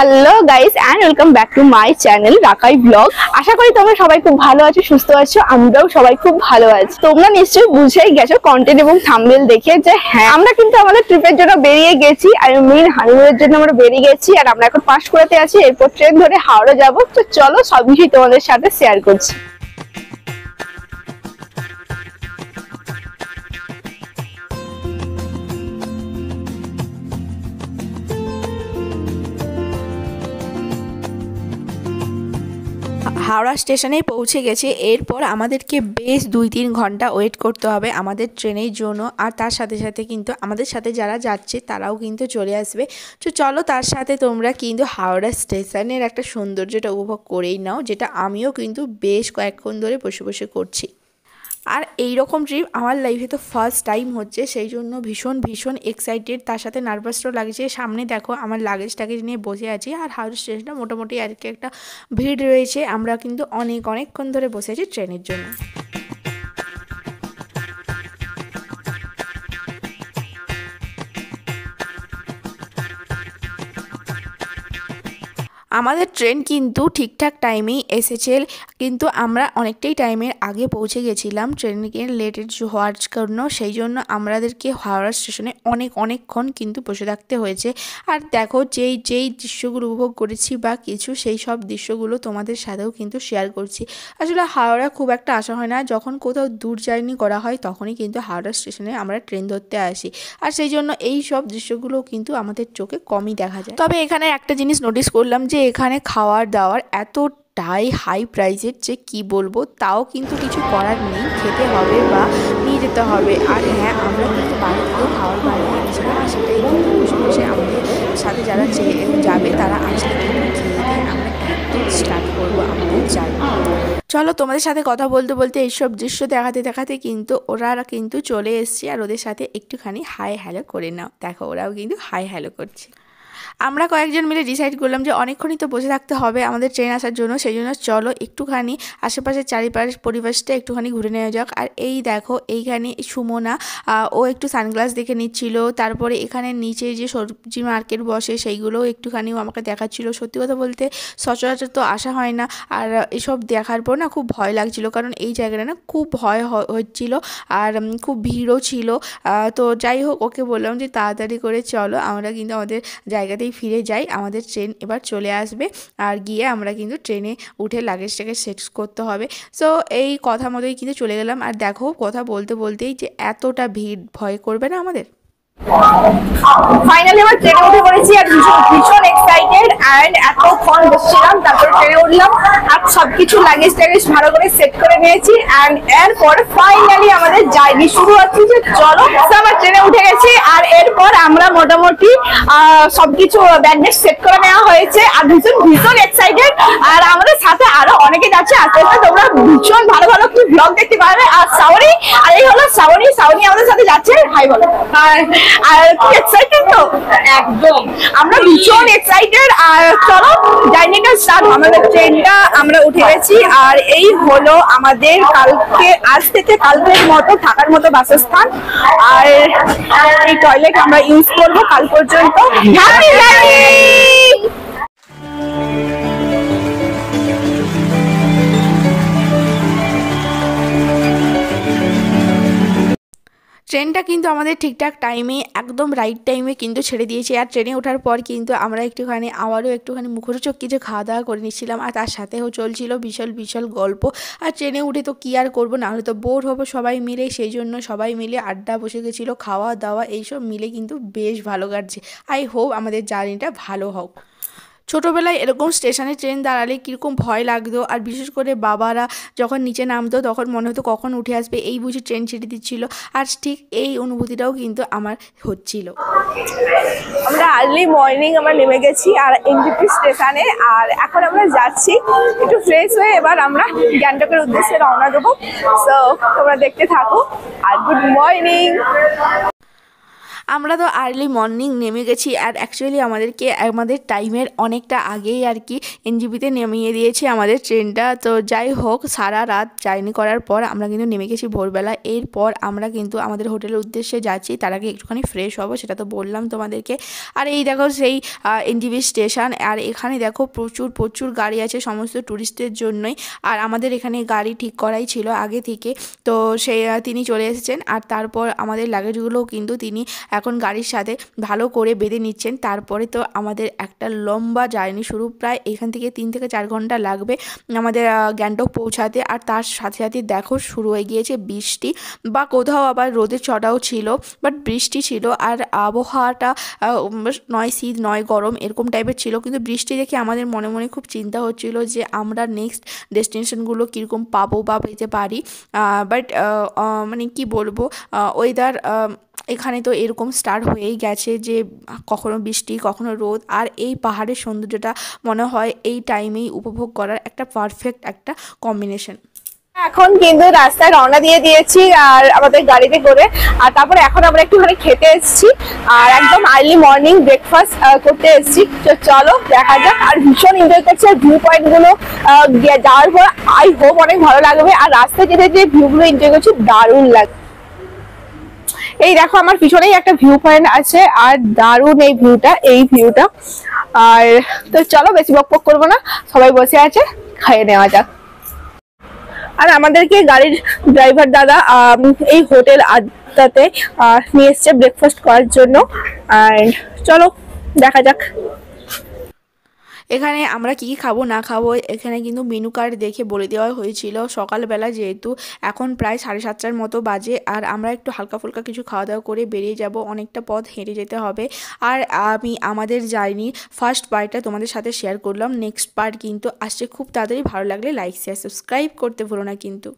Hello guys and welcome back to my channel Rakai vlog. আশা করি তোমরা সবাই খুব ভালো আছো, সুস্থ আছো। আমরাও সবাই খুব ভালো আছি। তোমরা নিশ্চয়ই বুঝেই গেছো কন্টেন্ট এবং থাম্বনেল দেখে যে হ্যাঁ, আমরা কিন্তু আমাদের ট্রিপের জন্য বেরিয়ে গেছি। আর মেইন হানিমুনের জন্য আমরা বেরিয়ে গেছি। আর আমরা এখন পাঁশকুড়াতে আছি, এরপর ট্রেন ধরে হাওড়া যাবো। তো চলো সব কিছুই তোমাদের সাথে শেয়ার করছি। হাওড়া স্টেশনে পৌঁছে গেছে। এরপর আমাদেরকে বেশ 2-3 ঘন্টা ওয়েট করতে হবে আমাদের ট্রেনের জন্য। আর তার সাথে সাথে কিন্তু আমাদের সাথে যারা যাচ্ছে তারাও কিন্তু চলে আসবে। তো চলো তার সাথে তোমরা কিন্তু হাওড়া স্টেশনের একটা সৌন্দর্যটা উপভোগ করেই নাও, যেটা আমিও কিন্তু বেশ কয়েকক্ষণ ধরে বসে বসে করছি। আর এই রকম ট্রিপ আমার লাইফে তো ফার্স্ট টাইম হচ্ছে, সেই জন্য ভীষণ ভীষণ এক্সাইটেড, তার সাথে নার্ভাসও লাগছে। সামনে দেখো আমার লাগেজ টাগেজ নিয়ে বসে আছি। আর হাওড়া স্টেশনটা মোটামুটি আর কি একটা ভিড় রয়েছে। আমরা কিন্তু অনেকক্ষণ ধরে বসে আছি ট্রেনের জন্য। আমাদের ট্রেন কিন্তু ঠিকঠাক টাইমেই এসেছে, কিন্তু আমরা অনেকটাই টাইমের আগে পৌঁছে গেছিলাম ট্রেনকে লেটের হওয়ার জন্য। সেই জন্য আমাদেরকে হাওড়া স্টেশনে অনেকক্ষণ কিন্তু বসে থাকতে হয়েছে। আর দেখো যেই দৃশ্যগুলো উপভোগ করেছি বা কিছু, সেই সব দৃশ্যগুলো তোমাদের সাথেও কিন্তু শেয়ার করছি। আসলে হাওড়া খুব একটা আসা হয় না, যখন কোথাও দূর জার্নি করা হয় তখনই কিন্তু হাওড়া স্টেশনে আমরা ট্রেন ধরতে আসি। আর সেই জন্য এই সব দৃশ্যগুলো কিন্তু আমাদের চোখে কমই দেখা যায়। তবে এখানে একটা জিনিস নোটিস করলাম যে এখানে খাওয়ার দাওয়ার এতটাই হাই প্রাইসের যে কি বলবো, তাও কিন্তু কিছু করার নেই, খেতে হবে বা নিয়ে যেতে হবে। আর হ্যাঁ, আমরা কিন্তু বাড়ি থেকেও খাওয়ার বানিয়ে এনেছিলাম, আর সেটাই কিন্তু বসে বসে আমাদের সাথে যারা যাবে তারা আসলে কিন্তু খেয়ে দিয়ে আমরা একদম স্টার্ট করবো আমাদের জার্নি। চলো তোমাদের সাথে কথা বলতে বলতে এইসব দৃশ্য দেখাতে কিন্তু ওরা কিন্তু চলে এসছে। আর ওদের সাথে একটুখানি হাই হ্যালো করে নাও। দেখো ওরাও কিন্তু হাই হ্যালো করছে। আমরা কয়েকজন মিলে ডিসাইড করলাম যে অনেকক্ষণই তো বসে থাকতে হবে আমাদের ট্রেন আসার জন্য, সেই জন্য চলো একটুখানি আশেপাশের চারিপাশ পরিবেশটা একটুখানি ঘুরে নেওয়া যাক। আর এই দেখো এইখানে সুমনা, ও একটু সানগ্লাস দেখে নিচ্ছিল। তারপরে এখানে নিচে যে সবজি মার্কেট বসে সেইগুলোও একটুখানিও আমাকে দেখাচ্ছিল। সত্যি কথা বলতে সচরাচর তো আসা হয় না, আর এসব দেখার পর না খুব ভয় লাগছিল, কারণ এই জায়গাটা না খুব ভয় হচ্ছিল আর খুব ভিড়ও ছিল। তো যাই হোক, ওকে বললাম যে তাড়াতাড়ি করে চলো আমরা কিন্তু আমাদের জায়গাতেই ফিরে যাই, আমাদের ট্রেন এবার চলে আসবে। আর গিয়ে আমরা কিন্তু ট্রেনে উঠে লাগেজটাকে সেট করতে হবে। সো এই কথা মতোই কিন্তু চলে গেলাম। আর দেখো কথা বলতে বলতেই যে এতটা ভিড়, ভয় করবে না আমাদের? ফাইনালি আমরা ট্রেনে উঠে পড়েছি আর ভীষণ এক্সাইটেড। এন্ড এতক্ষণ বসছিলাম, তারপরে ট্রেনে উঠলাম আর সবকিছু লাগেজ টাগেজ ভালো করে সেট করে নিয়েছি। এন্ড এরপর ফাইনালি আমাদের জার্নি শুরু হচ্ছে। যে চলো আমরা ট্রেনে উঠে গেছি। আর এরপর আমরা মোটামুটি সবকিছু ব্যাগেজ সেট করে নেওয়া হয়েছে। আর ভীষণ এক্সাইটেড। আর আমাদের সাথে আরো অনেকে যাচ্ছে, আস্তে আস্তে তোমরা ভীষণ ভালো ভালো কি ব্লগ দেখতে পারবে। আর সাউরি, আর এই হলো সাউরি আমাদের সাথে যাচ্ছে। হাই বলো। আর কি এক্সাইটেড তো একদম, আমরা ভীষণ এক্সাইটেড। আর চলো জার্নিটা স্টার্ট। আমাদের ট্রেনটা আমরা উঠে গেছি। আর এই হলো আমাদের আজ থেকে কালকের মতো থাকার মতো বাসস্থান। আর এই টয়লেট আমরা ইউজ করবো কাল পর্যন্ত। Happy journey. ট্রেনটা কিন্তু আমাদের ঠিকঠাক টাইমে, একদম রাইট টাইমে কিন্তু ছেড়ে দিয়েছে। আর ট্রেনে ওঠার পর কিন্তু আমরা আবারও একটুখানি মুখরোচক কিছু খাওয়া দাওয়া করে নিচ্ছিলাম। আর তার সাথেও চলছিল বিশাল গল্প। আর ট্রেনে উঠে তো কী আর করবো, না হলে তো বোর হবো সবাই মিলে। সেই জন্য সবাই মিলে আড্ডা বসে গেছিলো, খাওয়া দাওয়া এইসব মিলে কিন্তু বেশ ভালো কাটছে। আই হোপ আমাদের জার্নিটা ভালো হোক। ছোটোবেলায় এরকম স্টেশনে ট্রেন দাঁড়ালে কীরকম ভয় লাগতো, আর বিশেষ করে বাবারা যখন নিচে নামতো তখন মনে হতো কখন উঠে আসবে, এই বুঝি ট্রেন ছেড়ে দিচ্ছিলো। আর ঠিক এই অনুভূতিটাও কিন্তু আমার হচ্ছিল। আমরা আর্লি মর্নিং আমরা নেমে গেছি আর এনজিপি স্টেশনে। আর এখন আমরা যাচ্ছি একটু ফ্রেশ হয়ে, এবার আমরা গ্যাংটকের উদ্দেশ্যে রওনা দেবো। সো তোমরা দেখতে থাকো। আর গুড মর্নিং। আমরা তো আর্লি মর্নিং নেমে গেছি, আর অ্যাকচুয়ালি আমাদেরকে আমাদের টাইমের অনেকটা আগেই আর কি এনজেপিতে নামিয়ে দিয়েছে আমাদের ট্রেনটা। তো যাই হোক, সারা রাত জার্নি করার পর আমরা কিন্তু নেমে গেছি ভোরবেলা। এরপর আমরা কিন্তু আমাদের হোটেলের উদ্দেশ্যে যাচ্ছি, তার আগে একটুখানি ফ্রেশ হবো, সেটা তো বললাম তোমাদেরকে। আর এই দেখো সেই এনজেপি স্টেশন, আর এখানে দেখো প্রচুর প্রচুর গাড়ি আছে সমস্ত ট্যুরিস্টদের জন্যই। আর আমাদের এখানে গাড়ি ঠিক করাই ছিল আগে থেকে, তো সেই তিনি চলে এসেছেন। আর তারপর আমাদের লাগেজগুলোও কিন্তু তিনি এখন গাড়ির সাথে ভালো করে বেঁধে নিচ্ছেন। তারপরে তো আমাদের একটা লম্বা জার্নি শুরু, প্রায় এখান থেকে 3 থেকে 4 ঘন্টা লাগবে আমাদের গ্যাংটক পৌঁছাতে। আর তার সাথে সাথে দেখো শুরু হয়ে গিয়েছে বৃষ্টি, বা কোথাও আবার রোদের ছটাও ছিল, বাট বৃষ্টি ছিল। আর আবহাওয়াটা নয় শীত নয় গরম এরকম টাইপের ছিল, কিন্তু বৃষ্টি দেখে আমাদের মনে মনে খুব চিন্তা হচ্ছিল যে আমরা নেক্সট ডেস্টিনেশনগুলো কীরকম পাবো বা পেতে পারি। বাট মানে কি বলবো, ওয়েদার এখানে তো এরকম স্টার্ট হয়েই গেছে যে কখনো বৃষ্টি কখনো রোদ। আর এই পাহাড়ের সৌন্দর্যটা মনে হয় এই টাইমেই উপভোগ করার একটা পারফেক্ট একটা কম্বিনেশন। এখন কিন্তু রাস্তায় রওনা দিয়ে দিয়েছি আর আমাদের গাড়িতে করে। আর তারপরে এখন আমরা একটুখানি খেতে এসেছি, আর একদম আর্লি মর্নিং ব্রেকফাস্ট করতে এসেছি। তো চলো দেখা যাক। আর ভীষণ এনজয় করছি, আর ভিউ পয়েন্ট গুলো যাওয়ার পর আই হোপ অনেক ভালো লাগবে। আর রাস্তায় যেতে যে ভিউ গুলো এনজয় করছি দারুণ লাগে। এই দেখো আমার পিছনেই একটা ভিউ পয়েন্ট আছে, আর দারুণ এই ভিউটা। আর তো চলো বেশি বকবক করবো না, সবাই বসে আছে, খাইয়ে নেওয়া যাক। আর আমাদেরকে গাড়ির ড্রাইভার দাদা এই হোটেল আড্ডাতে নিয়ে এসছে ব্রেকফাস্ট করার জন্য। আর চলো দেখা যাক। এখানে আমরা কী খাবো না খাবো এখানে কিন্তু মেনু কার্ড দেখে বলে দেওয়া হয়েছিল। সকালবেলা যেহেতু এখন প্রায় 7:30টার মতো বাজে, আর আমরা একটু হালকা ফুলকা কিছু খাওয়া দাওয়া করে বেরিয়ে যাব, অনেকটা পথ হেঁটে যেতে হবে। আর আমি আমাদের জার্নির ফার্স্ট পার্টটা তোমাদের সাথে শেয়ার করলাম, নেক্সট পার্ট কিন্তু আসছে খুব তাড়াতাড়ি। ভালো লাগলে লাইক শেয়ার সাবস্ক্রাইব করতে ভুলো না কিন্তু।